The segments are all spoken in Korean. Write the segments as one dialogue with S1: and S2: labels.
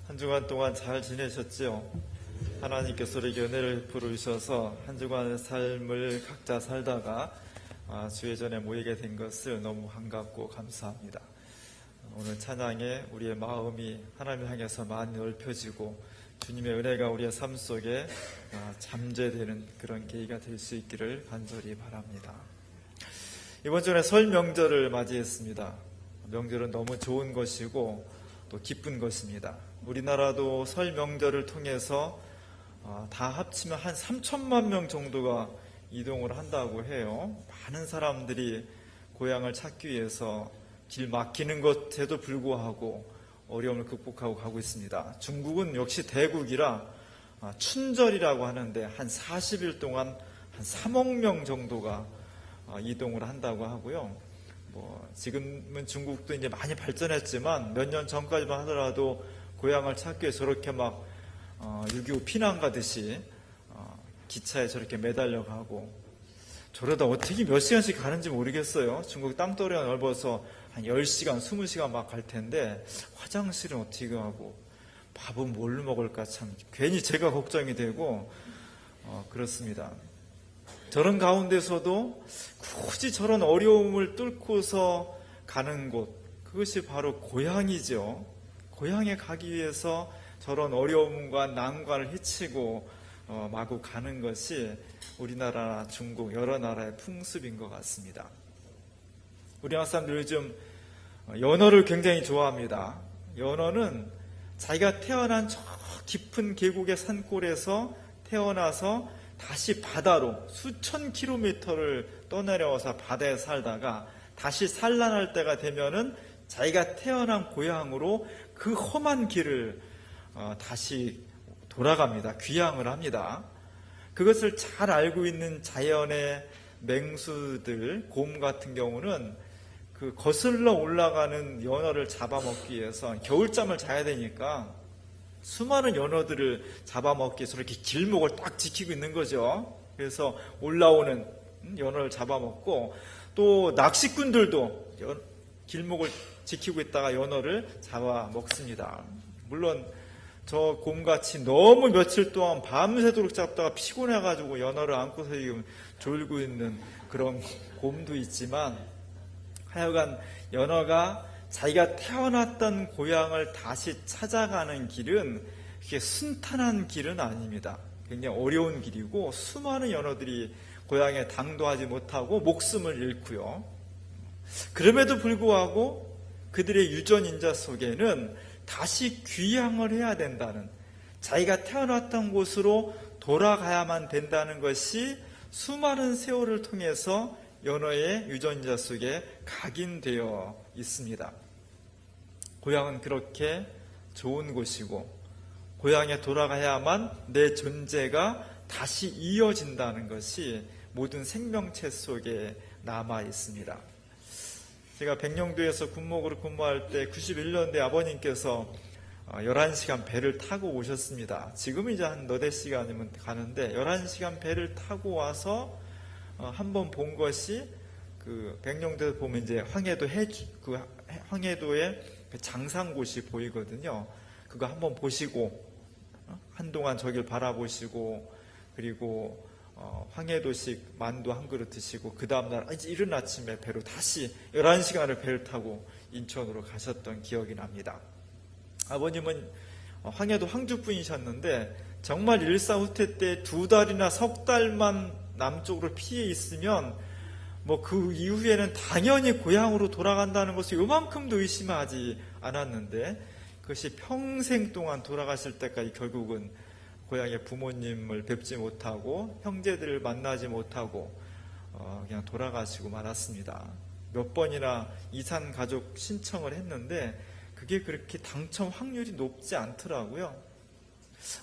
S1: 한 주간 동안 잘 지내셨지요? 하나님께서 우리에게 은혜를 부르셔서 한 주간의 삶을 각자 살다가 주의 전에 모이게 된 것을 너무 반갑고 감사합니다. 오늘 찬양에 우리의 마음이 하나님을 향해서 많이 넓혀지고 주님의 은혜가 우리의 삶 속에 잠재되는 그런 계기가 될 수 있기를 간절히 바랍니다. 이번 주에 설 명절을 맞이했습니다. 명절은 너무 좋은 것이고 또 기쁜 것입니다. 우리나라도 설 명절을 통해서 다 합치면 한 3천만 명 정도가 이동을 한다고 해요. 많은 사람들이 고향을 찾기 위해서 길 막히는 것에도 불구하고 어려움을 극복하고 가고 있습니다. 중국은 역시 대국이라 춘절이라고 하는데 한 40일 동안 한 3억 명 정도가 이동을 한다고 하고요. 지금은 중국도 이제 많이 발전했지만 몇 년 전까지만 하더라도 고향을 찾기 위해 저렇게 막 6.25 피난 가듯이 기차에 저렇게 매달려 가고 저러다 어떻게 몇 시간씩 가는지 모르겠어요. 중국 땅덩어리가 넓어서 한 10시간, 20시간 막 갈 텐데 화장실은 어떻게 가고 밥은 뭘로 먹을까 참 괜히 제가 걱정이 되고 그렇습니다. 저런 가운데서도 굳이 저런 어려움을 뚫고서 가는 곳, 그것이 바로 고향이죠. 고향에 가기 위해서 저런 어려움과 난관을 헤치고 마구 가는 것이 우리나라, 중국, 여러 나라의 풍습인 것 같습니다. 우리나라 사람들 요즘 연어를 굉장히 좋아합니다. 연어는 자기가 태어난 저 깊은 계곡의 산골에서 태어나서 다시 바다로 수천 킬로미터를 떠내려와서 바다에 살다가 다시 산란할 때가 되면은 자기가 태어난 고향으로 그 험한 길을 다시 돌아갑니다. 귀향을 합니다. 그것을 잘 알고 있는 자연의 맹수들, 곰 같은 경우는 그 거슬러 올라가는 연어를 잡아먹기 위해서 겨울잠을 자야 되니까 수많은 연어들을 잡아먹기 위해서 이렇게 길목을 딱 지키고 있는 거죠. 그래서 올라오는 연어를 잡아먹고 또 낚시꾼들도 길목을 지키고 있다가 연어를 잡아먹습니다. 물론 저 곰같이 너무 며칠 동안 밤새도록 잡다가 피곤해가지고 연어를 안고서 지금 졸고 있는 그런 곰도 있지만 하여간 연어가 자기가 태어났던 고향을 다시 찾아가는 길은 그게 순탄한 길은 아닙니다. 굉장히 어려운 길이고 수많은 연어들이 고향에 당도하지 못하고 목숨을 잃고요. 그럼에도 불구하고 그들의 유전인자 속에는 다시 귀향을 해야 된다는, 자기가 태어났던 곳으로 돌아가야만 된다는 것이 수많은 세월을 통해서 연어의 유전자 속에 각인되어 있습니다. 고향은 그렇게 좋은 곳이고 고향에 돌아가야만 내 존재가 다시 이어진다는 것이 모든 생명체 속에 남아 있습니다. 제가 백령도에서 군목으로 근무할 때 91년대 아버님께서 11시간 배를 타고 오셨습니다. 지금은 이제 한 너댓 시간이면 가는데 11시간 배를 타고 와서 한번 본 것이 그 백령도에 보면 이제 황해도의 그 장상곳이 보이거든요. 그거 한번 보시고 한동안 저길 바라보시고 그리고 황해도식 만두 한 그릇 드시고 그 다음날 이른 아침에 배로 다시 11시간을 배를 타고 인천으로 가셨던 기억이 납니다. 아버님은 황해도 황주분이셨는데 정말 일사후퇴 때 2달이나 석 달만 남쪽으로 피해 있으면 그 이후에는 당연히 고향으로 돌아간다는 것을 요만큼도 의심하지 않았는데 그것이 평생 동안 돌아가실 때까지 결국은 고향의 부모님을 뵙지 못하고 형제들을 만나지 못하고 그냥 돌아가시고 말았습니다. 몇 번이나 이산 가족 신청을 했는데 그게 그렇게 당첨 확률이 높지 않더라고요.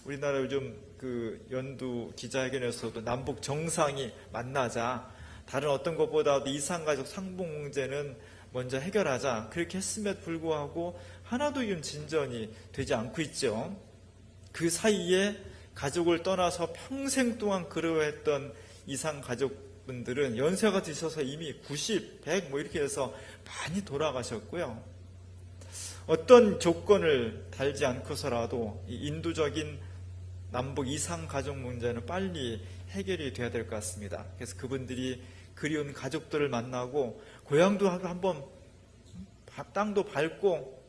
S1: 우리나라 요즘 그 연두 기자회견에서도 남북 정상이 만나자, 다른 어떤 것보다도 이산가족 상봉 문제는 먼저 해결하자, 그렇게 했음에도 불구하고 하나도 지금 진전이 되지 않고 있죠. 그 사이에 가족을 떠나서 평생 동안 그리워했던 이산 가족분들은 연세가 드셔서 이미 90, 100 이렇게 해서 많이 돌아가셨고요. 어떤 조건을 달지 않고서라도 이 인도적인 남북 이상 가족 문제는 빨리 해결이 돼야 될 것 같습니다. 그래서 그분들이 그리운 가족들을 만나고 고향도 한번 땅도 밟고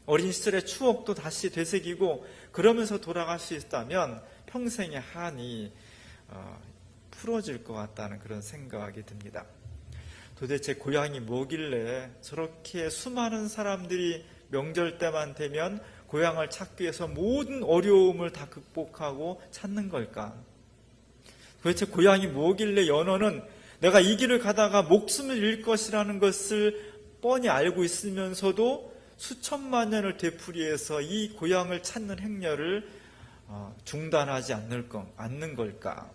S1: 어린 시절의 추억도 다시 되새기고 그러면서 돌아갈 수 있다면 평생의 한이 풀어질 것 같다는 그런 생각이 듭니다. 도대체 고향이 뭐길래 저렇게 수많은 사람들이 명절 때만 되면 고향을 찾기 위해서 모든 어려움을 다 극복하고 찾는 걸까? 도대체 고향이 뭐길래 연어는 내가 이 길을 가다가 목숨을 잃을 것이라는 것을 뻔히 알고 있으면서도 수천만 년을 되풀이해서 이 고향을 찾는 행렬을 중단하지 않는 걸까?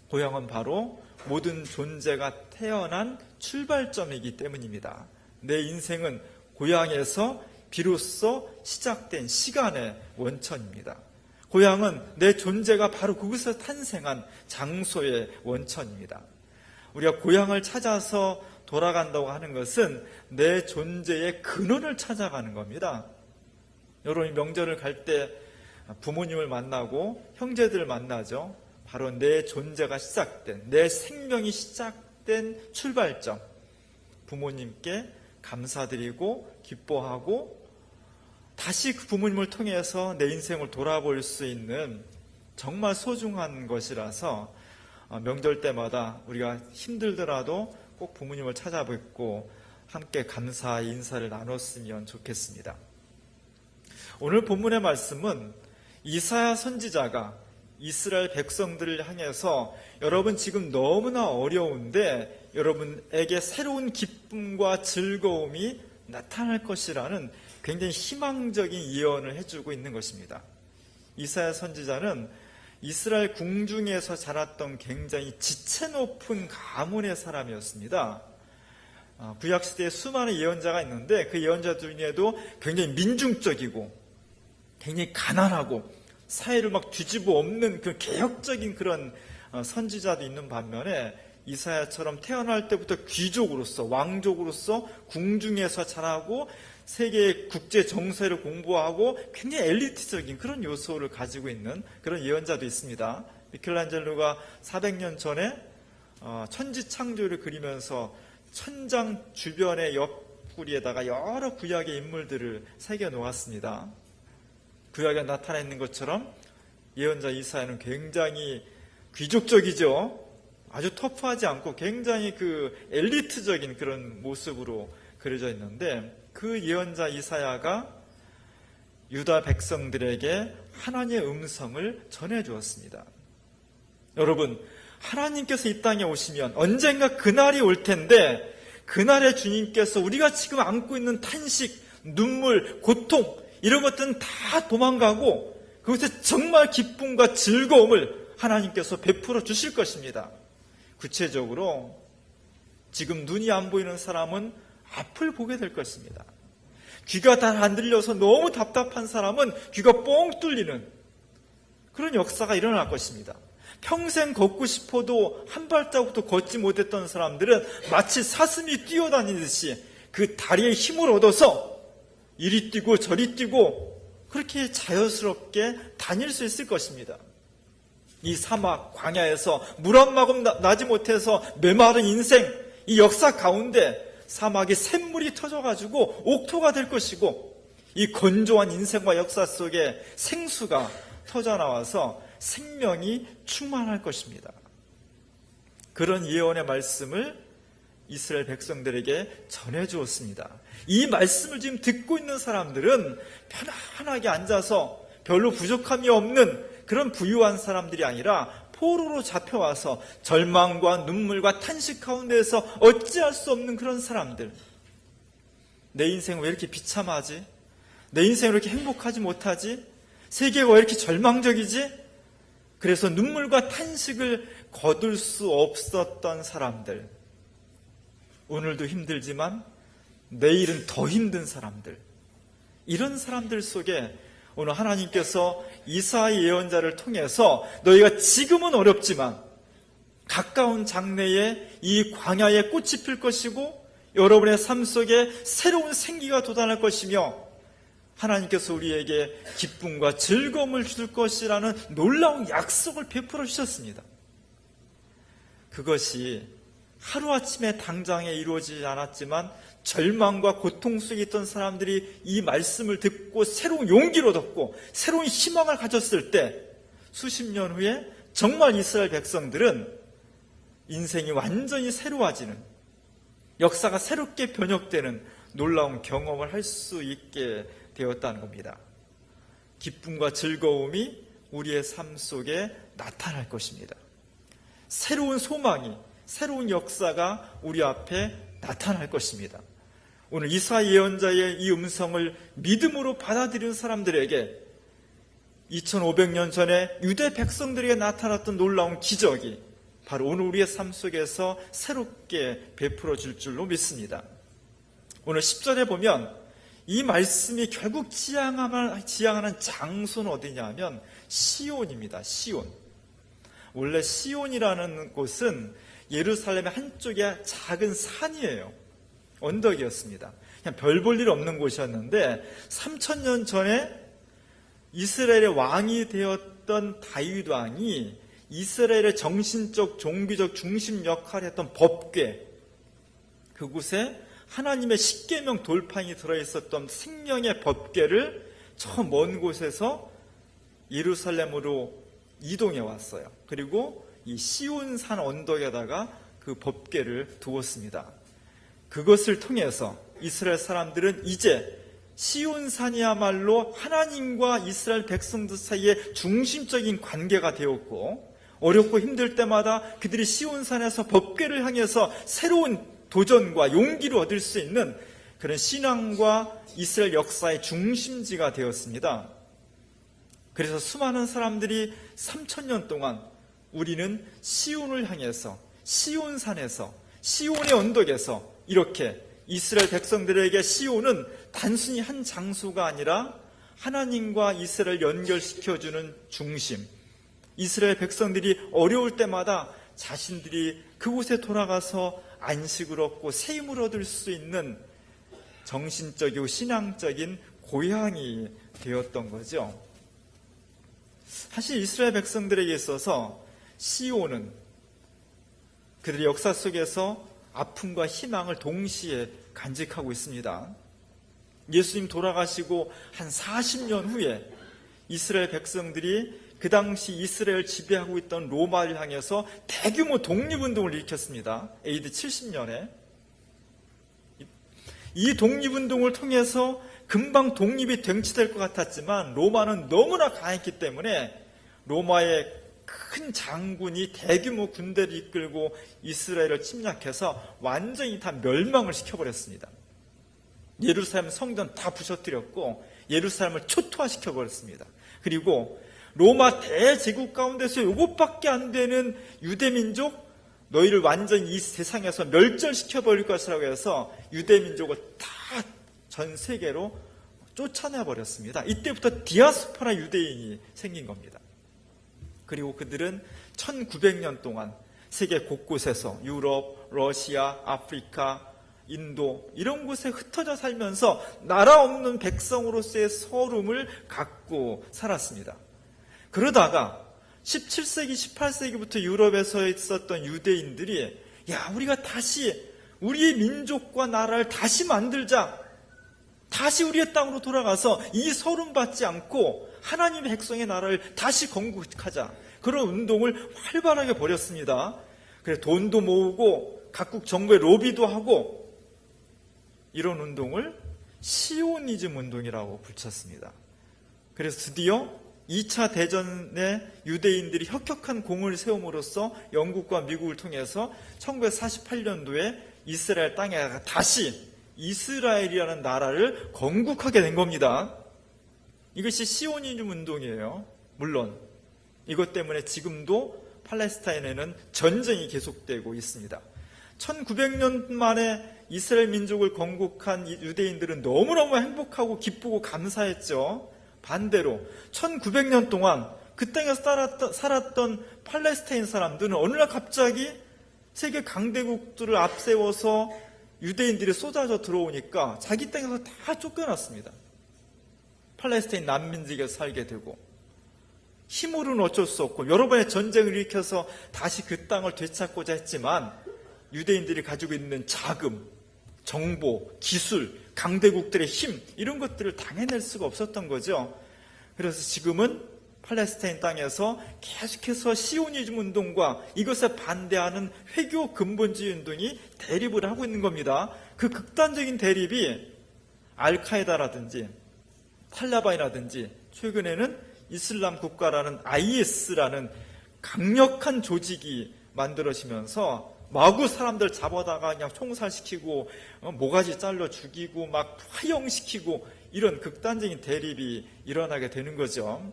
S1: 고향은 바로 모든 존재가 태어난 출발점이기 때문입니다. 내 인생은 고향에서 비로소 시작된 시간의 원천입니다. 고향은 내 존재가 바로 그곳에서 탄생한 장소의 원천입니다. 우리가 고향을 찾아서 돌아간다고 하는 것은 내 존재의 근원을 찾아가는 겁니다. 여러분이 명절을 갈 때 부모님을 만나고 형제들을 만나죠. 바로 내 존재가 시작된, 내 생명이 시작된 출발점. 부모님께 감사드리고 기뻐하고 다시 그 부모님을 통해서 내 인생을 돌아볼 수 있는 정말 소중한 것이라서 명절 때마다 우리가 힘들더라도 꼭 부모님을 찾아뵙고 함께 감사의 인사를 나눴으면 좋겠습니다. 오늘 본문의 말씀은 이사야 선지자가 이스라엘 백성들을 향해서 여러분 지금 너무나 어려운데 여러분에게 새로운 기쁨과 즐거움이 나타날 것이라는 굉장히 희망적인 예언을 해주고 있는 것입니다. 이사야 선지자는 이스라엘 궁중에서 자랐던 굉장히 지체 높은 가문의 사람이었습니다. 구약시대에 수많은 예언자가 있는데 그 예언자들 중에도 굉장히 민중적이고 굉장히 가난하고 사회를 막 뒤집어 엎는 그 개혁적인 그런 선지자도 있는 반면에 이사야처럼 태어날 때부터 귀족으로서 왕족으로서 궁중에서 자라고 세계의 국제 정세를 공부하고 굉장히 엘리트적인 그런 요소를 가지고 있는 그런 예언자도 있습니다. 미켈란젤로가 400년 전에 천지창조를 그리면서 천장 주변의 옆구리에다가 여러 구약의 인물들을 새겨 놓았습니다. 구약에 나타나 있는 것처럼 예언자 이사야는 굉장히 귀족적이죠. 아주 터프하지 않고 굉장히 그 엘리트적인 그런 모습으로 그려져 있는데 그 예언자 이사야가 유다 백성들에게 하나님의 음성을 전해 주었습니다. 여러분, 하나님께서 이 땅에 오시면 언젠가 그날이 올 텐데 그날에 주님께서 우리가 지금 안고 있는 탄식, 눈물, 고통 이런 것들은 다 도망가고 그것에 정말 기쁨과 즐거움을 하나님께서 베풀어 주실 것입니다. 구체적으로 지금 눈이 안 보이는 사람은 앞을 보게 될 것입니다. 귀가 잘 안 들려서 너무 답답한 사람은 귀가 뻥 뚫리는 그런 역사가 일어날 것입니다. 평생 걷고 싶어도 한 발자국도 걷지 못했던 사람들은 마치 사슴이 뛰어다니듯이 그 다리에 힘을 얻어서 이리 뛰고 저리 뛰고 그렇게 자연스럽게 다닐 수 있을 것입니다. 이 사막 광야에서 물 한 모금 나지 못해서 메마른 인생 이 역사 가운데 사막이 샘물이 터져가지고 옥토가 될 것이고 이 건조한 인생과 역사 속에 생수가 터져나와서 생명이 충만할 것입니다. 그런 예언의 말씀을 이스라엘 백성들에게 전해주었습니다. 이 말씀을 지금 듣고 있는 사람들은 편안하게 앉아서 별로 부족함이 없는 그런 부유한 사람들이 아니라 포로로 잡혀와서 절망과 눈물과 탄식 가운데에서 어찌할 수 없는 그런 사람들. 내 인생 왜 이렇게 비참하지? 내 인생 왜 이렇게 행복하지 못하지? 세계가 왜 이렇게 절망적이지? 그래서 눈물과 탄식을 거둘 수 없었던 사람들. 오늘도 힘들지만 내일은 더 힘든 사람들. 이런 사람들 속에 오늘 하나님께서 이사야 예언자를 통해서 너희가 지금은 어렵지만 가까운 장래에 이 광야에 꽃이 필 것이고 여러분의 삶 속에 새로운 생기가 돋아날 것이며 하나님께서 우리에게 기쁨과 즐거움을 줄 것이라는 놀라운 약속을 베풀어 주셨습니다. 그것이 하루아침에 당장에 이루어지지 않았지만 절망과 고통 속에 있던 사람들이 이 말씀을 듣고 새로운 용기를 얻었고 새로운 희망을 가졌을 때 수십 년 후에 정말 이스라엘 백성들은 인생이 완전히 새로워지는, 역사가 새롭게 변혁되는 놀라운 경험을 할 수 있게 되었다는 겁니다. 기쁨과 즐거움이 우리의 삶 속에 나타날 것입니다. 새로운 소망이, 새로운 역사가 우리 앞에 나타날 것입니다. 오늘 이사야 예언자의 이 음성을 믿음으로 받아들이는 사람들에게 2500년 전에 유대 백성들에게 나타났던 놀라운 기적이 바로 오늘 우리의 삶 속에서 새롭게 베풀어 줄 줄로 믿습니다. 오늘 10절에 보면 이 말씀이 결국 지향하는 장소는 어디냐면 시온입니다. 시온. 원래 시온이라는 곳은 예루살렘의 한쪽에 작은 산이에요. 언덕이었습니다. 그냥 별 볼 일 없는 곳이었는데 3000년 전에 이스라엘의 왕이 되었던 다윗 왕이 이스라엘의 정신적, 종교적 중심 역할을 했던 법궤, 그곳에 하나님의 십계명 돌판이 들어있었던 생명의 법궤를 저 먼 곳에서 예루살렘으로 이동해 왔어요. 그리고 이 시온산 언덕에다가 그 법궤를 두었습니다. 그것을 통해서 이스라엘 사람들은 이제 시온산이야말로 하나님과 이스라엘 백성들 사이에 중심적인 관계가 되었고, 어렵고 힘들 때마다 그들이 시온산에서 법궤를 향해서 새로운 도전과 용기를 얻을 수 있는 그런 신앙과 이스라엘 역사의 중심지가 되었습니다. 그래서 수많은 사람들이 3000년 동안 우리는 시온을 향해서, 시온산에서, 시온의 언덕에서 이렇게 이스라엘 백성들에게 시온은 단순히 한 장소가 아니라 하나님과 이스라엘 연결시켜주는 중심, 이스라엘 백성들이 어려울 때마다 자신들이 그곳에 돌아가서 안식을 얻고 새 힘을 얻을 수 있는 정신적이고 신앙적인 고향이 되었던 거죠. 사실 이스라엘 백성들에게 있어서 시온은 그들의 역사 속에서 아픔과 희망을 동시에 간직하고 있습니다. 예수님 돌아가시고 한 40년 후에 이스라엘 백성들이 그 당시 이스라엘 지배하고 있던 로마를 향해서 대규모 독립운동을 일으켰습니다. AD 70년에. 이 독립운동을 통해서 금방 독립이 쟁취될 것 같았지만 로마는 너무나 강했기 때문에 로마의 큰 장군이 대규모 군대를 이끌고 이스라엘을 침략해서 완전히 다 멸망을 시켜버렸습니다. 예루살렘 성전 다 부셔뜨렸고 예루살렘을 초토화시켜버렸습니다. 그리고 로마 대제국 가운데서 이것밖에 안 되는 유대민족, 너희를 완전히 이 세상에서 멸절시켜버릴 것이라고 해서 유대민족을 다 전 세계로 쫓아내버렸습니다. 이때부터 디아스포라 유대인이 생긴 겁니다. 그리고 그들은 1900년 동안 세계 곳곳에서 유럽, 러시아, 아프리카, 인도 이런 곳에 흩어져 살면서 나라 없는 백성으로서의 서름을 갖고 살았습니다. 그러다가 17세기, 18세기부터 유럽에서 있었던 유대인들이 우리가 다시 우리의 민족과 나라를 다시 만들자, 다시 우리의 땅으로 돌아가서 이 서름 받지 않고 하나님의 백성의 나라를 다시 건국하자, 그런 운동을 활발하게 벌였습니다. 그래서 돈도 모으고 각국 정부에 로비도 하고 이런 운동을 시오니즘 운동이라고 붙였습니다. 그래서 드디어 2차 대전에 유대인들이 혁혁한 공을 세움으로써 영국과 미국을 통해서 1948년도에 이스라엘 땅에 다시 이스라엘이라는 나라를 건국하게 된 겁니다. 이것이 시오니즘 운동이에요. 물론 이것 때문에 지금도 팔레스타인에는 전쟁이 계속되고 있습니다. 1900년 만에 이스라엘 민족을 건국한 유대인들은 너무너무 행복하고 기쁘고 감사했죠. 반대로 1900년 동안 그 땅에서 살았던 팔레스타인 사람들은 어느 날 갑자기 세계 강대국들을 앞세워서 유대인들이 쏟아져 들어오니까 자기 땅에서 다 쫓겨났습니다. 팔레스타인 난민지에서 살게 되고, 힘으로는 어쩔 수 없고 여러 번의 전쟁을 일으켜서 다시 그 땅을 되찾고자 했지만 유대인들이 가지고 있는 자금, 정보, 기술, 강대국들의 힘, 이런 것들을 당해낼 수가 없었던 거죠. 그래서 지금은 팔레스타인 땅에서 계속해서 시오니즘 운동과 이것에 반대하는 회교 근본주의 운동이 대립을 하고 있는 겁니다. 그 극단적인 대립이 알카에다라든지 탈라반이라든지 최근에는 이슬람 국가라는 IS라는 강력한 조직이 만들어지면서 마구 사람들 잡아다가 그냥 총살시키고 모가지 잘라 죽이고 막 화형시키고 이런 극단적인 대립이 일어나게 되는 거죠.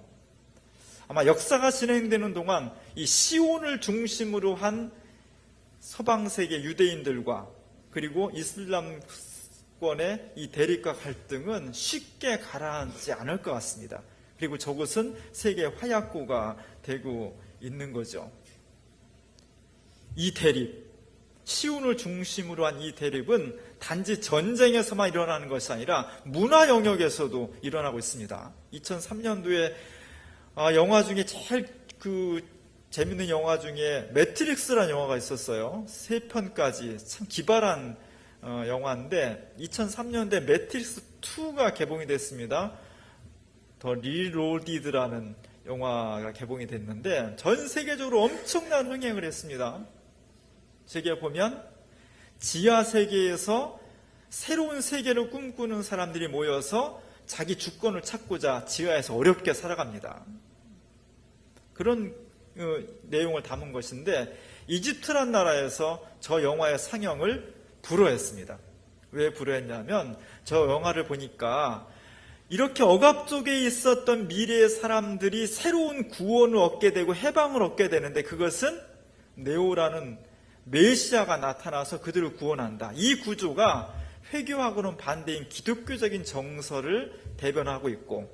S1: 아마 역사가 진행되는 동안 이 시온을 중심으로 한 서방 세계 유대인들과 그리고 이슬람권의 이 대립과 갈등은 쉽게 가라앉지 않을 것 같습니다. 그리고 저것은 세계 화약고가 되고 있는 거죠. 이 대립, 시온을 중심으로 한 이 대립은 단지 전쟁에서만 일어나는 것이 아니라 문화 영역에서도 일어나고 있습니다. 2003년도에 영화 중에 제일 재밌는 영화 중에 매트릭스라는 영화가 있었어요. 3편까지 참 기발한 영화인데 2003년도에 매트릭스 2가 개봉이 됐습니다. 더 리로디드라는 영화가 개봉이 됐는데 전 세계적으로 엄청난 흥행을 했습니다. 저기에 보면 지하 세계에서 새로운 세계를 꿈꾸는 사람들이 모여서 자기 주권을 찾고자 지하에서 어렵게 살아갑니다. 그런 내용을 담은 것인데 이집트란 나라에서 저 영화의 상영을 불허했습니다. 왜 불허했냐면 저 영화를 보니까 이렇게 억압 속에 있었던 미래의 사람들이 새로운 구원을 얻게 되고 해방을 얻게 되는데 그것은 네오라는 메시아가 나타나서 그들을 구원한다. 이 구조가 회교하고는 반대인 기독교적인 정서를 대변하고 있고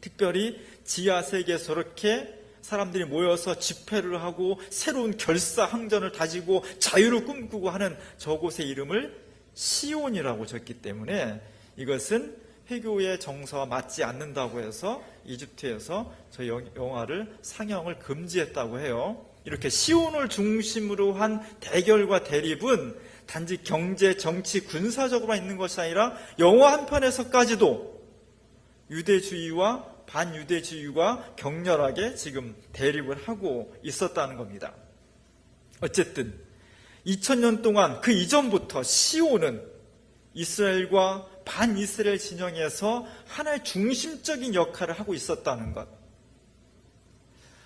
S1: 특별히 지하 세계에서 저렇게 사람들이 모여서 집회를 하고 새로운 결사항전을 다지고 자유를 꿈꾸고 하는 저곳의 이름을 시온이라고 졌기 때문에 이것은 회교의 정서와 맞지 않는다고 해서 이집트에서 저 영화를 상영을 금지했다고 해요. 이렇게 시온을 중심으로 한 대결과 대립은 단지 경제, 정치, 군사적으로만 있는 것이 아니라 영화 한 편에서까지도 유대주의와 반유대주의가 격렬하게 지금 대립을 하고 있었다는 겁니다. 어쨌든 2000년 동안 그 이전부터 시온은 이스라엘과 반이스라엘 진영에서 하나의 중심적인 역할을 하고 있었다는 것.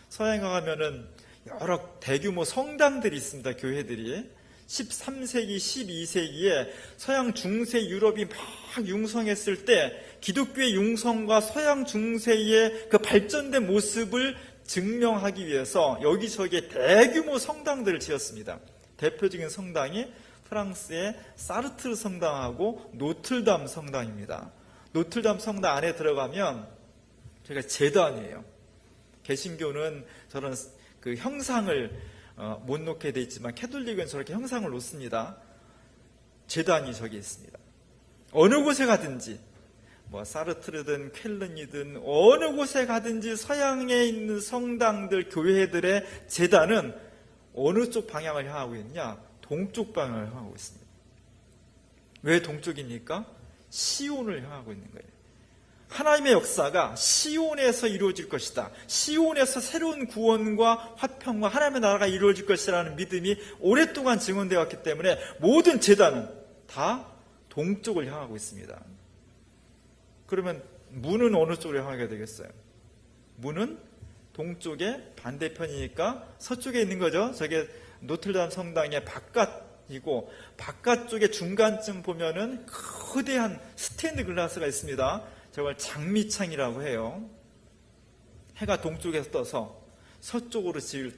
S1: 서양에 가면은 여러 대규모 성당들이 있습니다. 교회들이 13세기, 12세기에 서양 중세 유럽이 막 융성했을 때 기독교의 융성과 서양 중세의 그 발전된 모습을 증명하기 위해서 여기저기에 대규모 성당들을 지었습니다. 대표적인 성당이 프랑스의 사르트르 성당하고 노틀담 성당입니다. 노틀담 성당 안에 들어가면 저희가 제단이에요. 개신교는 저런 그 형상을 못 놓게 돼 있지만 캐톨릭은 저렇게 형상을 놓습니다. 제단이 저기 있습니다. 어느 곳에 가든지 사르트르든 쾰른이든 어느 곳에 가든지 서양에 있는 성당들, 교회들의 제단은 어느 쪽 방향을 향하고 있냐? 동쪽 방향을 향하고 있습니다. 왜 동쪽입니까? 시온을 향하고 있는 거예요. 하나님의 역사가 시온에서 이루어질 것이다. 시온에서 새로운 구원과 화평과 하나님의 나라가 이루어질 것이라는 믿음이 오랫동안 증언되어 왔기 때문에 모든 제단은 다 동쪽을 향하고 있습니다. 그러면 문은 어느 쪽으로 향하게 되겠어요? 문은 동쪽의 반대편이니까 서쪽에 있는 거죠. 저게 노틀담 성당의 바깥이고 바깥쪽에 중간쯤 보면은 거대한 스테인드 글라스가 있습니다. 저걸 장미창이라고 해요. 해가 동쪽에서 떠서 서쪽으로 질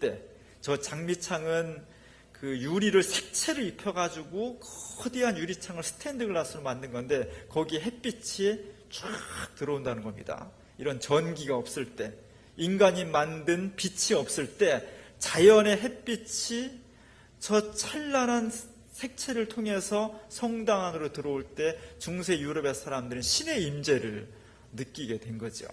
S1: 때 저 장미창은 그 유리를 색채를 입혀가지고 거대한 유리창을 스테인드 글라스로 만든 건데 거기에 햇빛이 쫙 들어온다는 겁니다. 이런 전기가 없을 때, 인간이 만든 빛이 없을 때 자연의 햇빛이 저 찬란한 색채를 통해서 성당 안으로 들어올 때 중세 유럽의 사람들은 신의 임재를 느끼게 된 거죠.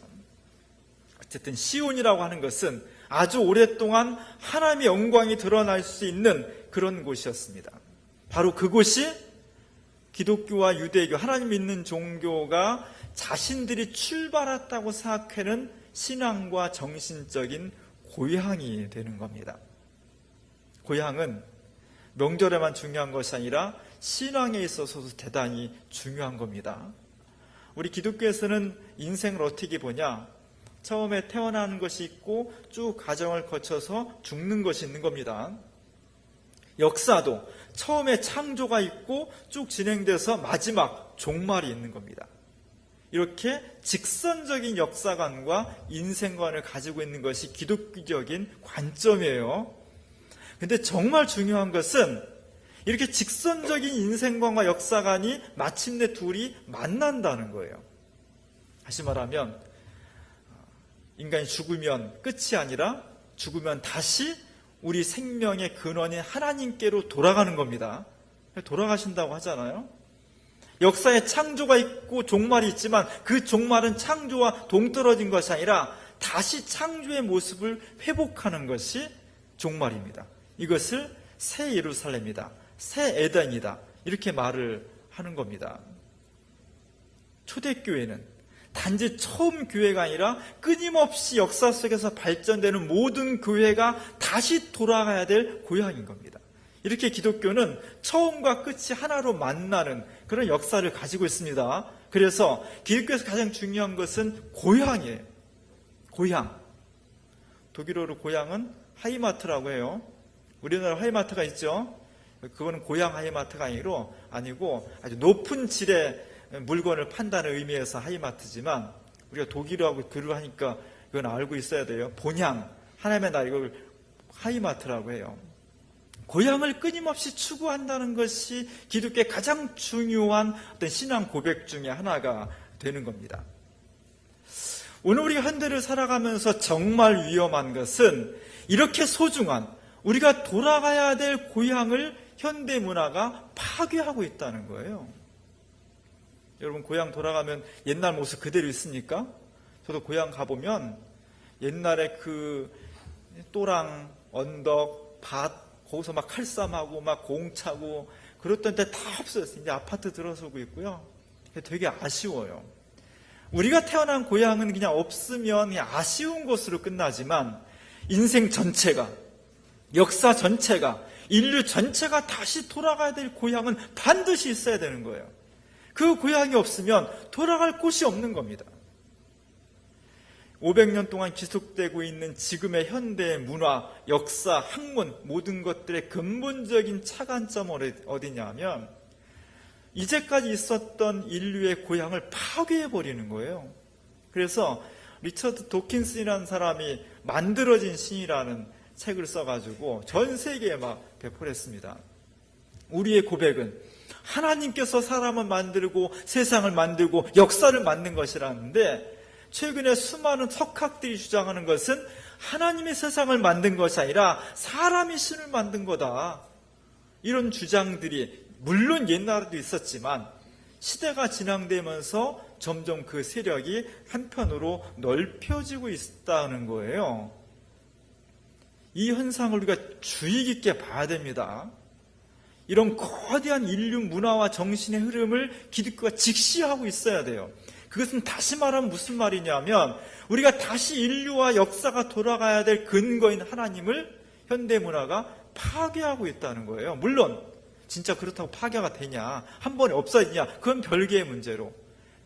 S1: 어쨌든 시온이라고 하는 것은 아주 오랫동안 하나님의 영광이 드러날 수 있는 그런 곳이었습니다. 바로 그곳이 기독교와 유대교, 하나님 믿는 종교가 자신들이 출발했다고 생각하는 신앙과 정신적인 고향이 되는 겁니다. 고향은 명절에만 중요한 것이 아니라 신앙에 있어서도 대단히 중요한 겁니다. 우리 기독교에서는 인생을 어떻게 보냐? 처음에 태어나는 것이 있고 쭉 과정을 거쳐서 죽는 것이 있는 겁니다. 역사도 처음에 창조가 있고 쭉 진행돼서 마지막 종말이 있는 겁니다. 이렇게 직선적인 역사관과 인생관을 가지고 있는 것이 기독교적인 관점이에요. 근데 정말 중요한 것은 이렇게 직선적인 인생관과 역사관이 마침내 둘이 만난다는 거예요. 다시 말하면 인간이 죽으면 끝이 아니라 죽으면 다시 우리 생명의 근원인 하나님께로 돌아가는 겁니다. 돌아가신다고 하잖아요. 역사에 창조가 있고 종말이 있지만 그 종말은 창조와 동떨어진 것이 아니라 다시 창조의 모습을 회복하는 것이 종말입니다. 이것을 새 예루살렘이다, 새 에덴이다, 이렇게 말을 하는 겁니다. 초대교회는 단지 처음 교회가 아니라 끊임없이 역사 속에서 발전되는 모든 교회가 다시 돌아가야 될 고향인 겁니다. 이렇게 기독교는 처음과 끝이 하나로 만나는 그런 역사를 가지고 있습니다. 그래서 기독교에서 가장 중요한 것은 고향이에요. 고향. 독일어로 고향은 하이마트라고 해요. 우리나라 하이마트가 있죠. 그거는 고향 하이마트가 아니고 아주 높은 질의 물건을 판다는 의미에서 하이마트지만 우리가 독일어하고 글을 하니까 이건 알고 있어야 돼요. 본향, 하나님의 나라, 이걸 하이마트라고 해요. 고향을 끊임없이 추구한다는 것이 기독교의 가장 중요한 어떤 신앙 고백 중에 하나가 되는 겁니다. 오늘 우리가 현대를 살아가면서 정말 위험한 것은 이렇게 소중한 우리가 돌아가야 될 고향을 현대 문화가 파괴하고 있다는 거예요. 여러분 고향 돌아가면 옛날 모습 그대로 있습니까? 저도 고향 가보면 옛날에 그 또랑, 언덕, 밭 거기서 막 칼싸움하고 막 공차고 그랬던 때 다 없어졌어요. 이제 아파트 들어서고 있고요. 되게 아쉬워요. 우리가 태어난 고향은 그냥 없으면 그냥 아쉬운 것으로 끝나지만 인생 전체가, 역사 전체가, 인류 전체가 다시 돌아가야 될 고향은 반드시 있어야 되는 거예요. 그 고향이 없으면 돌아갈 곳이 없는 겁니다. 500년 동안 지속되고 있는 지금의 현대 문화, 역사, 학문 모든 것들의 근본적인 차관점은 어디냐면 이제까지 있었던 인류의 고향을 파괴해버리는 거예요. 그래서 리처드 도킨슨이라는 사람이 만들어진 신이라는 책을 써가지고 전 세계에 막 배포를 했습니다. 우리의 고백은 하나님께서 사람을 만들고 세상을 만들고 역사를 만든 것이라는데 최근에 수많은 석학들이 주장하는 것은 하나님의 세상을 만든 것이 아니라 사람이 신을 만든 거다. 이런 주장들이 물론 옛날에도 있었지만 시대가 진행되면서 점점 그 세력이 한편으로 넓혀지고 있다는 거예요. 이 현상을 우리가 주의 깊게 봐야 됩니다. 이런 거대한 인류 문화와 정신의 흐름을 기독교가 직시하고 있어야 돼요. 그것은 다시 말하면 무슨 말이냐면 우리가 다시 인류와 역사가 돌아가야 될 근거인 하나님을 현대문화가 파괴하고 있다는 거예요. 물론 진짜 그렇다고 파괴가 되냐, 한 번에 없어지냐, 그건 별개의 문제로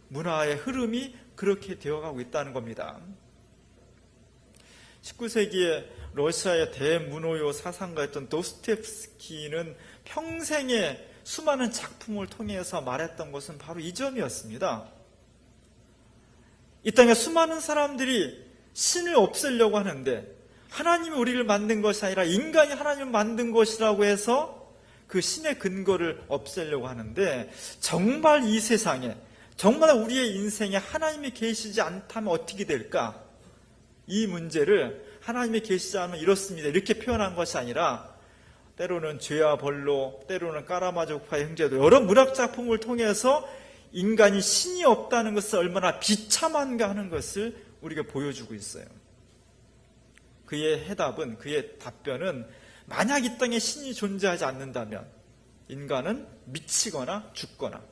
S1: 문화의 흐름이 그렇게 되어가고 있다는 겁니다. 19세기에 러시아의 대문호요 사상가였던 도스토옙스키는 평생에 수많은 작품을 통해서 말했던 것은 바로 이 점이었습니다. 이 땅에 수많은 사람들이 신을 없애려고 하는데 하나님이 우리를 만든 것이 아니라 인간이 하나님을 만든 것이라고 해서 그 신의 근거를 없애려고 하는데 정말 이 세상에 정말 우리의 인생에 하나님이 계시지 않다면 어떻게 될까? 이 문제를 하나님이 계시지 않으면 이렇습니다. 이렇게 표현한 것이 아니라 때로는 죄와 벌로, 때로는 까라마조파의 형제도 여러 문학 작품을 통해서 인간이 신이 없다는 것을 얼마나 비참한가 하는 것을 우리가 보여주고 있어요. 그의 해답은, 그의 답변은 만약 이 땅에 신이 존재하지 않는다면 인간은 미치거나 죽거나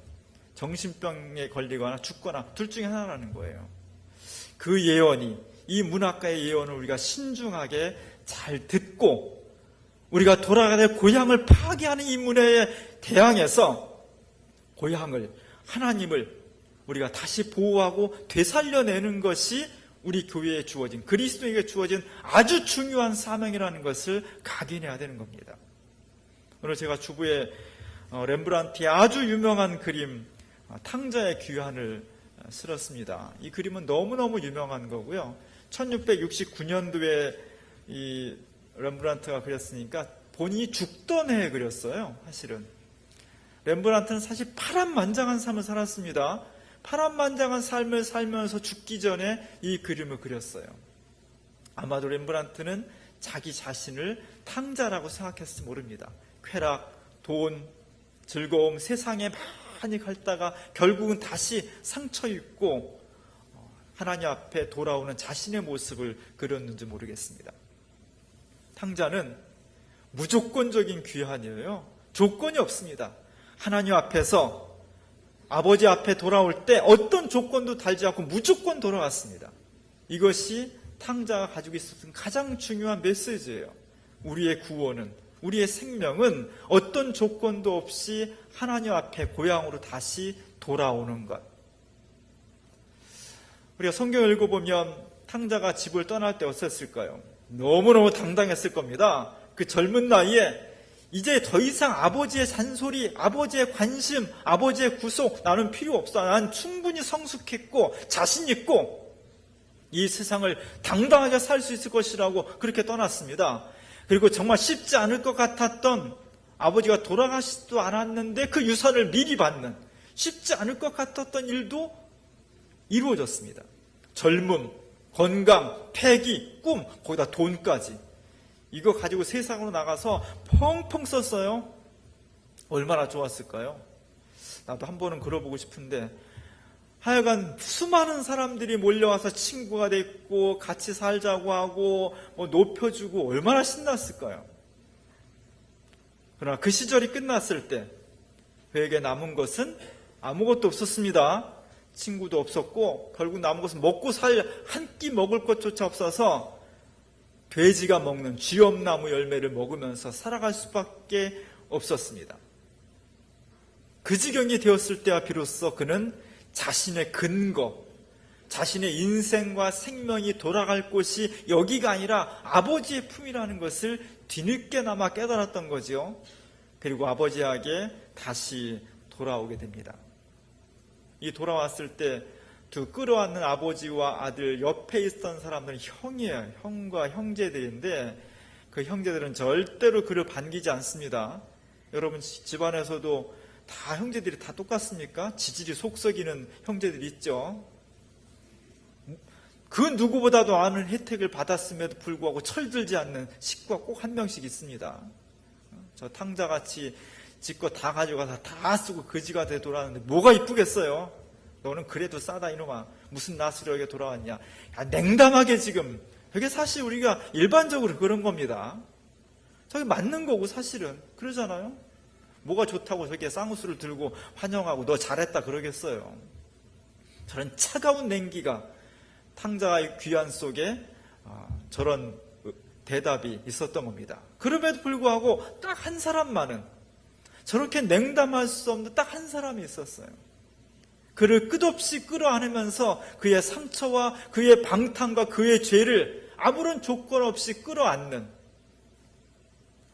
S1: 정신병에 걸리거나 죽거나 둘 중에 하나라는 거예요. 그 예언이, 이 문학가의 예언을 우리가 신중하게 잘 듣고 우리가 돌아가야 될 고향을 파괴하는 이 문화에 대항해서 고향을, 하나님을 우리가 다시 보호하고 되살려내는 것이 우리 교회에 주어진, 그리스도에게 주어진 아주 중요한 사명이라는 것을 각인해야 되는 겁니다. 오늘 제가 주부에 렘브란트의 아주 유명한 그림 탕자의 귀환을 실었습니다. 이 그림은 너무너무 유명한 거고요. 1669년도에 이 렘브란트가 그렸으니까 본인이 죽던 해에 그렸어요. 사실은 렘브란트는 사실 파란만장한 삶을 살았습니다. 파란만장한 삶을 살면서 죽기 전에 이 그림을 그렸어요. 아마도 렘브란트는 자기 자신을 탕자라고 생각했을지 모릅니다. 쾌락, 돈, 즐거움, 세상에 많이 갈다가 결국은 다시 상처 입고 하나님 앞에 돌아오는 자신의 모습을 그렸는지 모르겠습니다. 탕자는 무조건적인 귀환이에요. 조건이 없습니다. 하나님 앞에서 아버지 앞에 돌아올 때 어떤 조건도 달지 않고 무조건 돌아왔습니다. 이것이 탕자가 가지고 있었던 가장 중요한 메시지예요. 우리의 구원은, 우리의 생명은 어떤 조건도 없이 하나님 앞에 고향으로 다시 돌아오는 것. 우리가 성경을 읽어보면 탕자가 집을 떠날 때 어땠을까요? 너무너무 당당했을 겁니다. 그 젊은 나이에 이제 더 이상 아버지의 잔소리, 아버지의 관심, 아버지의 구속 나는 필요 없어. 난 충분히 성숙했고 자신 있고 이 세상을 당당하게 살 수 있을 것이라고 그렇게 떠났습니다. 그리고 정말 쉽지 않을 것 같았던, 아버지가 돌아가시지도 않았는데 그 유산을 미리 받는, 쉽지 않을 것 같았던 일도 이루어졌습니다. 젊음, 건강, 패기, 꿈, 거기다 돈까지. 이거 가지고 세상으로 나가서 펑펑 썼어요. 얼마나 좋았을까요? 나도 한 번은 걸어보고 싶은데 하여간 수많은 사람들이 몰려와서 친구가 됐고 같이 살자고 하고 높여주고 얼마나 신났을까요? 그러나 그 시절이 끝났을 때 그에게 남은 것은 아무것도 없었습니다. 친구도 없었고 결국 남은 것은 먹고 살 한 끼 먹을 것조차 없어서 돼지가 먹는 쥐엄나무 열매를 먹으면서 살아갈 수밖에 없었습니다. 그 지경이 되었을 때와 비로소 그는 자신의 근거, 자신의 인생과 생명이 돌아갈 곳이 여기가 아니라 아버지의 품이라는 것을 뒤늦게나마 깨달았던 거죠. 그리고 아버지에게 다시 돌아오게 됩니다. 이 돌아왔을 때 두 끌어안는 아버지와 아들 옆에 있던 사람들은 형이에요. 형과 형제들인데 그 형제들은 절대로 그를 반기지 않습니다. 여러분 집안에서도 다 형제들이 다 똑같습니까? 지질이 속썩이는 형제들이 있죠. 그 누구보다도 아는 혜택을 받았음에도 불구하고 철들지 않는 식구가 꼭 한 명씩 있습니다. 저 탕자같이 지껏 다 가져가서 다 쓰고 거지가 돼 돌아왔는데 뭐가 이쁘겠어요? 너는 그래도 싸다 이놈아. 무슨 낯으로 여기 돌아왔냐. 야, 냉담하게 지금. 이게 사실 우리가 일반적으로 그런 겁니다. 저게 맞는 거고 사실은. 그러잖아요. 뭐가 좋다고 저게 쌍수를 들고 환영하고 너 잘했다 그러겠어요. 저런 차가운 냉기가 탕자의 귀환 속에 저런 대답이 있었던 겁니다. 그럼에도 불구하고 딱 한 사람만은 저렇게 냉담할 수 없는 딱 한 사람이 있었어요. 그를 끝없이 끌어안으면서 그의 상처와 그의 방탕과 그의 죄를 아무런 조건 없이 끌어안는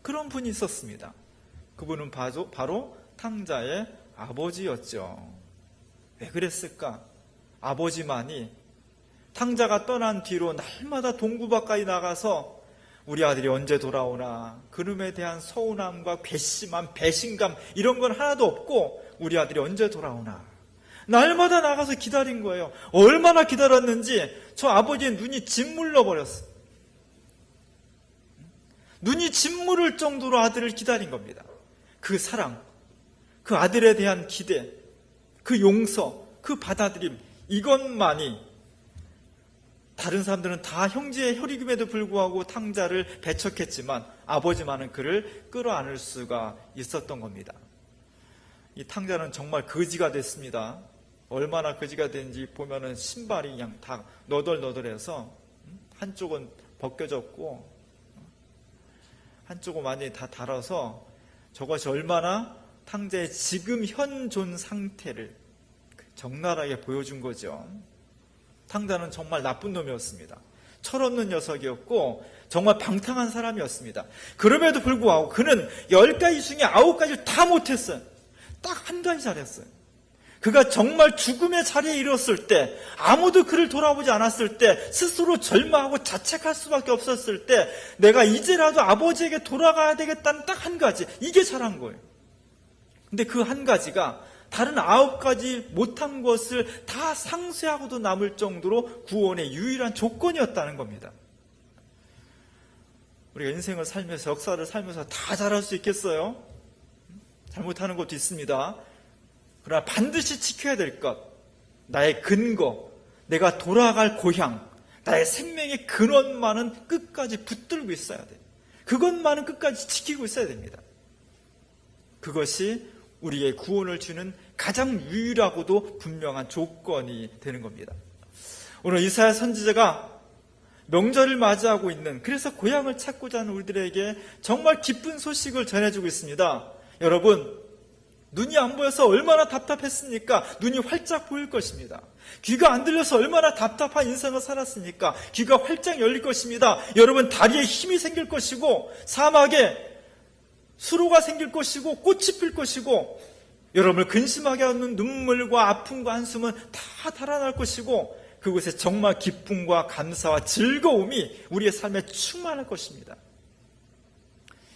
S1: 그런 분이 있었습니다. 그분은 바로 탕자의 아버지였죠. 왜 그랬을까? 아버지만이 탕자가 떠난 뒤로 날마다 동구바까지 나가서 우리 아들이 언제 돌아오나, 그놈에 대한 서운함과 괘씸함, 배신감 이런 건 하나도 없고 우리 아들이 언제 돌아오나 날마다 나가서 기다린 거예요. 얼마나 기다렸는지 저 아버지의 눈이 짓물러 버렸어요. 눈이 짓무를 정도로 아들을 기다린 겁니다. 그 사랑, 그 아들에 대한 기대, 그 용서, 그 받아들임, 이것만이 다른 사람들은 다 형제의 혈육임에도 불구하고 탕자를 배척했지만 아버지만은 그를 끌어안을 수가 있었던 겁니다. 이 탕자는 정말 거지가 됐습니다. 얼마나 거지가 된지 보면은 신발이 그냥 다 너덜너덜해서 한쪽은 벗겨졌고 한쪽은 완전히 다 닳아서 저것이 얼마나 탕자의 지금 현존 상태를 적나라하게 보여준 거죠. 탕자는 정말 나쁜 놈이었습니다. 철없는 녀석이었고 정말 방탕한 사람이었습니다. 그럼에도 불구하고 그는 10가지 중에 9가지를 다 못했어요. 딱 한 가지 잘했어요. 그가 정말 죽음의 자리에 이르렀을 때, 아무도 그를 돌아보지 않았을 때, 스스로 절망하고 자책할 수밖에 없었을 때, 내가 이제라도 아버지에게 돌아가야 되겠다는 딱 한 가지, 이게 잘한 거예요. 근데 그 한 가지가 다른 9가지 못한 것을 다 상쇄하고도 남을 정도로 구원의 유일한 조건이었다는 겁니다. 우리가 인생을 살면서, 역사를 살면서 다 잘할 수 있겠어요? 잘못하는 것도 있습니다. 그러나 반드시 지켜야 될 것, 나의 근거, 내가 돌아갈 고향, 나의 생명의 근원만은 끝까지 붙들고 있어야 돼요. 그것만은 끝까지 지키고 있어야 됩니다. 그것이 우리의 구원을 주는 가장 유일하고도 분명한 조건이 되는 겁니다. 오늘 이사야 선지자가 명절을 맞이하고 있는, 그래서 고향을 찾고자 하는 우리들에게 정말 기쁜 소식을 전해주고 있습니다. 여러분, 눈이 안 보여서 얼마나 답답했습니까? 눈이 활짝 보일 것입니다. 귀가 안 들려서 얼마나 답답한 인생을 살았습니까? 귀가 활짝 열릴 것입니다. 여러분, 다리에 힘이 생길 것이고 사막에 수로가 생길 것이고 꽃이 필 것이고 여러분을 근심하게 하는 눈물과 아픔과 한숨은 다 달아날 것이고 그곳에 정말 기쁨과 감사와 즐거움이 우리의 삶에 충만할 것입니다.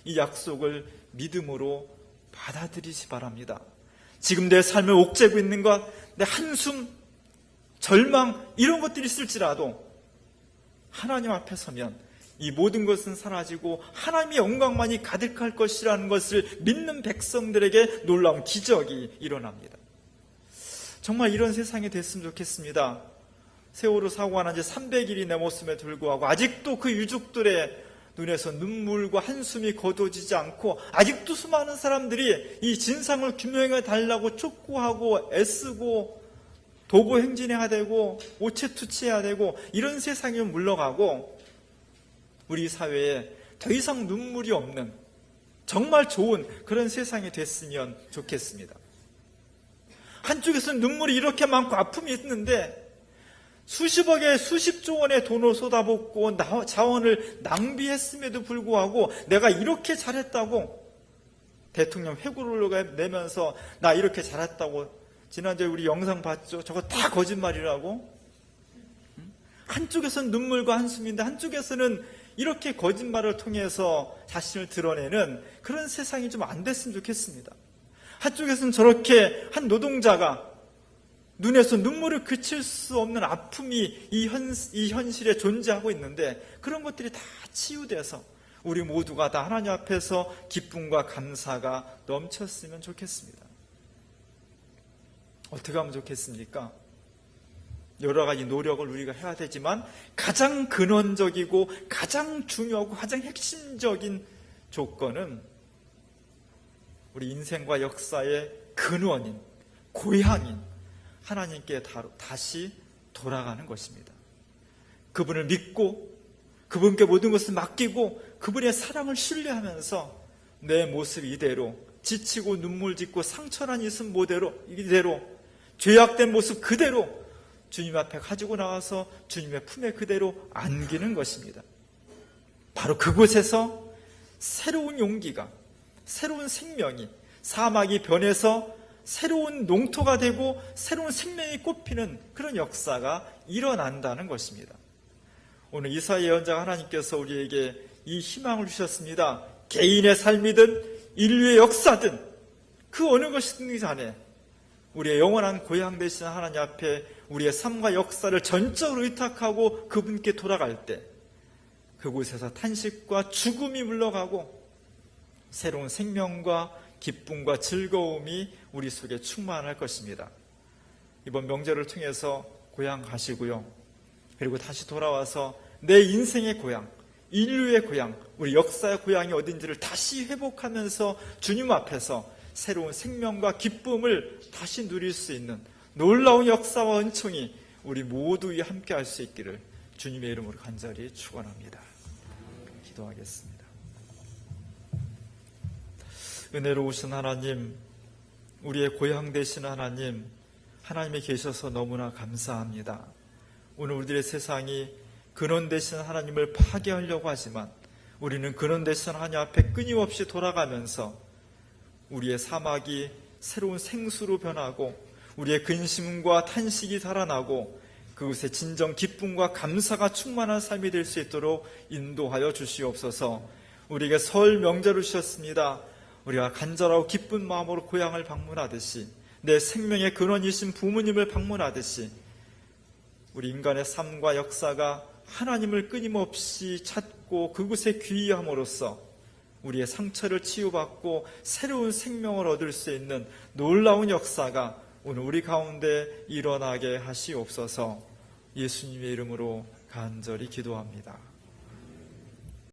S1: 이 약속을 믿음으로 받아들이시 바랍니다. 지금 내 삶을 옥죄고 있는 것, 내 한숨, 절망 이런 것들이 있을지라도 하나님 앞에 서면 이 모든 것은 사라지고 하나님의 영광만이 가득할 것이라는 것을 믿는 백성들에게 놀라운 기적이 일어납니다. 정말 이런 세상이 됐으면 좋겠습니다. 세월호 사고가 난 지 300일이 넘었음에도 불구하고 아직도 그 유족들의 눈에서 눈물과 한숨이 거둬지지 않고 아직도 수많은 사람들이 이 진상을 규명해 달라고 촉구하고 애쓰고 도보 행진해야 되고 오체투치해야 되고 이런 세상이 물러가고 우리 사회에 더 이상 눈물이 없는 정말 좋은 그런 세상이 됐으면 좋겠습니다. 한쪽에서는 눈물이 이렇게 많고 아픔이 있는데 수십억에 수십조 원의 돈을 쏟아붓고 자원을 낭비했음에도 불구하고 내가 이렇게 잘했다고 대통령 회고를 내면서 나 이렇게 잘했다고 지난주에 우리 영상 봤죠? 저거 다 거짓말이라고? 한쪽에서는 눈물과 한숨인데 한쪽에서는 이렇게 거짓말을 통해서 자신을 드러내는 그런 세상이 좀 안 됐으면 좋겠습니다. 한쪽에서는 저렇게 한 노동자가 눈에서 눈물을 그칠 수 없는 아픔이 이 현실에 존재하고 있는데 그런 것들이 다 치유돼서 우리 모두가 다 하나님 앞에서 기쁨과 감사가 넘쳤으면 좋겠습니다. 어떻게 하면 좋겠습니까? 여러 가지 노력을 우리가 해야 되지만 가장 근원적이고 가장 중요하고 가장 핵심적인 조건은 우리 인생과 역사의 근원인 고향인 하나님께 다시 돌아가는 것입니다. 그분을 믿고 그분께 모든 것을 맡기고 그분의 사랑을 신뢰하면서 내 모습 이대로 지치고 눈물 짓고 상처난 있음 이대로 죄악된 모습 그대로 주님 앞에 가지고 나와서 주님의 품에 그대로 안기는 것입니다. 바로 그곳에서 새로운 용기가, 새로운 생명이 사막이 변해서 새로운 농토가 되고 새로운 생명이 꽃피는 그런 역사가 일어난다는 것입니다. 오늘 이사야 예언자가 하나님께서 우리에게 이 희망을 주셨습니다. 개인의 삶이든 인류의 역사든 그 어느 것이든 간에 우리의 영원한 고향 되신 하나님 앞에 우리의 삶과 역사를 전적으로 의탁하고 그분께 돌아갈 때 그곳에서 탄식과 죽음이 물러가고 새로운 생명과 기쁨과 즐거움이 우리 속에 충만할 것입니다. 이번 명절을 통해서 고향 가시고요. 그리고 다시 돌아와서 내 인생의 고향, 인류의 고향, 우리 역사의 고향이 어딘지를 다시 회복하면서 주님 앞에서 새로운 생명과 기쁨을 다시 누릴 수 있는 놀라운 역사와 은총이 우리 모두에 함께 할 수 있기를 주님의 이름으로 간절히 축원합니다. 기도하겠습니다. 은혜로우신 하나님, 우리의 고향 되시는 하나님, 하나님이 계셔서 너무나 감사합니다. 오늘 우리들의 세상이 근원 되시는 하나님을 파괴하려고 하지만 우리는 근원 되시는 하나님 앞에 끊임없이 돌아가면서 우리의 사막이 새로운 생수로 변하고 우리의 근심과 탄식이 살아나고 그곳에 진정 기쁨과 감사가 충만한 삶이 될 수 있도록 인도하여 주시옵소서. 우리에게 설 명절을 주셨습니다. 우리가 간절하고 기쁜 마음으로 고향을 방문하듯이 내 생명의 근원이신 부모님을 방문하듯이 우리 인간의 삶과 역사가 하나님을 끊임없이 찾고 그곳에 귀의함으로써 우리의 상처를 치유받고 새로운 생명을 얻을 수 있는 놀라운 역사가 오늘 우리 가운데 일어나게 하시옵소서. 예수님의 이름으로 간절히 기도합니다.